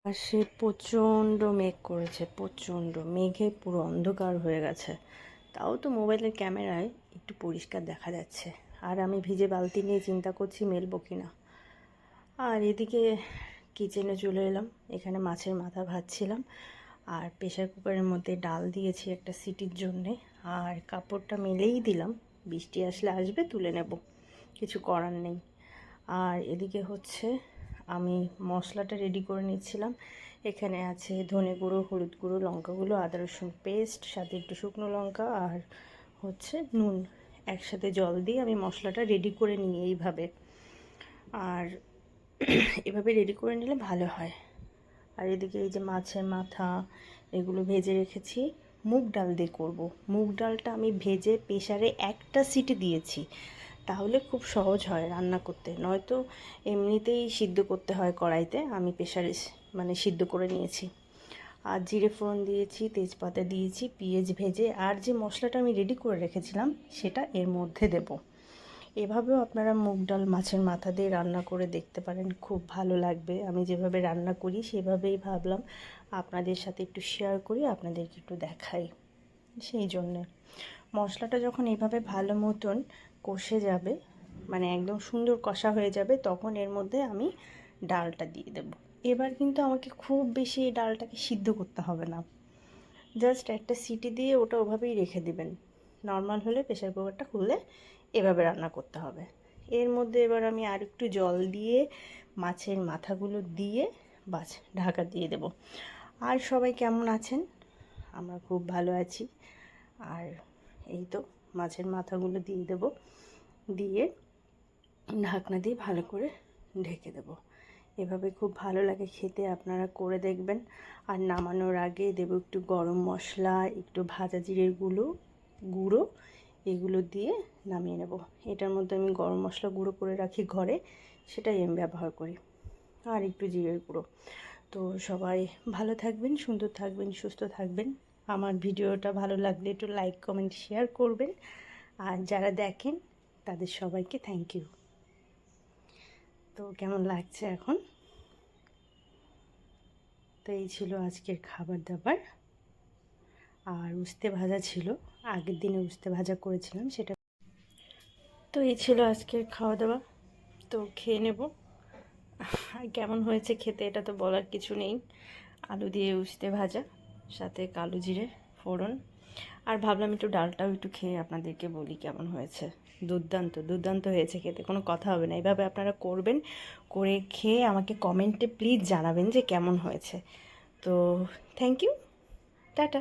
আকাশে প্রচণ্ড মেঘ করেছে, প্রচণ্ড মেঘে পুরো অন্ধকার হয়ে গেছে। তাও তো মোবাইলের ক্যামেরায় একটু পরিষ্কার দেখা যাচ্ছে। আর আমি ভিজে বালতি নিয়ে চিন্তা করছি মেলবো কি না। আর এদিকে কিচেনে চলে এলাম, এখানে মাছের মাথা ভাজছিলাম আর প্রেশার কুকারের মধ্যে ডাল দিয়েছি একটা সিটির জন্যে। আর কাপড়টা মেলেই দিলাম, বৃষ্টি আসলে আসবে, তুলে নেব, কিছু করার নেই। আর এদিকে হচ্ছে আমি মশলাটা রেডি করে নিচ্ছিলাম। এখানে আছে ধনে গুঁড়ো, হলুদ গুঁড়ো, লঙ্কা গুঁড়ো, আদা রসুন পেস্ট, সাথে একটু শুকনো লঙ্কা আর হচ্ছে নুন। একসাথে জল দিয়ে আমি মশলাটা রেডি করে নিই এইভাবে। আর এভাবে রেডি করে নিলে ভালো হয়। আর এদিকে এই যে মাছের মাথা এগুলো ভেজে রেখেছি, মুগ ডাল দিয়ে করব। মুগ ডালটা আমি ভেজে প্রেসারে একটা সিটি দিয়েছি, তাহলে খুব সহজ হয় রান্না করতে, নয়তো এমনিতেই সিদ্ধ করতে হয় কড়াইতে। আমি প্রেসারে সিদ্ধ করে নিয়েছি। আর জিরে ফোড়ন দিয়েছি, তেজপাতা দিয়েছি, পেঁয়াজ ভেজে আর যে মশলাটা আমি রেডি করে রেখেছিলাম সেটা এর মধ্যে দেব। এভাবেও আপনারা মুগ ডাল মাছের মাথা দিয়ে রান্না করে দেখতে পারেন, খুব ভালো লাগবে। আমি যেভাবে রান্না করি সেভাবেই ভাবলাম আপনাদের সাথে একটু শেয়ার করি, আপনাদেরকে একটু দেখাই। সেই জন্যে মশলাটা যখন এইভাবে ভালো মতন কষে যাবে, একদম সুন্দর কষা হয়ে যাবে, তখন এর মধ্যে আমি ডালটা দিয়ে দেব। এবার কিন্তু আমাকে খুব বেশি এই ডালটাকে সিদ্ধ করতে হবে না, জাস্ট একটা সিটি দিয়ে ওটা ওভাবেই রেখে দিবেন। নর্মাল হলে প্রেশার কুকারটা খুললে এভাবে রান্না করতে হবে। এর মধ্যে এবার আমি আর একটু জল দিয়ে মাছের মাথাগুলো দিয়ে বাস ঢাকা দিয়ে দেব। আর সবাই কেমন আছেন? আমরা খুব ভালো আছি। আর এই তো মাছের মাথাগুলো দিয়ে দেব, দিয়ে ঢাকনা দিয়ে ভালো করে ঢেকে দেব। এভাবে খুব ভালো লাগে খেতে, আপনারা করে দেখবেন। আর নামানোর আগে দেব একটু গরম মশলা, একটু ভাজা জিরের গুঁড়ো, এগুলো দিয়ে নামিয়ে নেব। এটার মধ্যে আমি গরম মশলা গুঁড়ো করে রাখি ঘরে, সেটাই আমি ব্যবহার করি, আর একটু জিরের গুঁড়ো। তো সবাই ভালো থাকবেন, সুন্দর থাকবেন, সুস্থ থাকবেন। আমার ভিডিওটা ভালো লাগলে একটু লাইক, কমেন্ট, শেয়ার করবেন। আর যারা দেখেন তাদের সবাইকে থ্যাংক ইউ। তো কেমন লাগছে এখন? তো এই ছিল আজকের খাবার দাবার। আর উস্তে ভাজা ছিল, আগের দিনে উস্তে ভাজা করেছিলাম সেটা। তো এই ছিল আজকের খাওয়া দাওয়া। তো খেয়ে নেব। আর কেমন হয়েছে খেতে এটা তো বলার কিছু নেই। আলু দিয়ে উস্তে ভাজা, সাথে কালো জিরে ফোড়ন। আর ভাবলাম একটু ডালটাও একটু খেয়ে আপনাদেরকে বলি কেমন হয়েছে। দুর্দান্ত দুর্দান্ত হয়েছে খেতে, কোনো কথা হবে না। এভাবে আপনারা করবেন, করে খেয়ে আমাকে কমেন্টে প্লিজ জানাবেন যে কেমন হয়েছে। তো থ্যাংক ইউ, টাটা।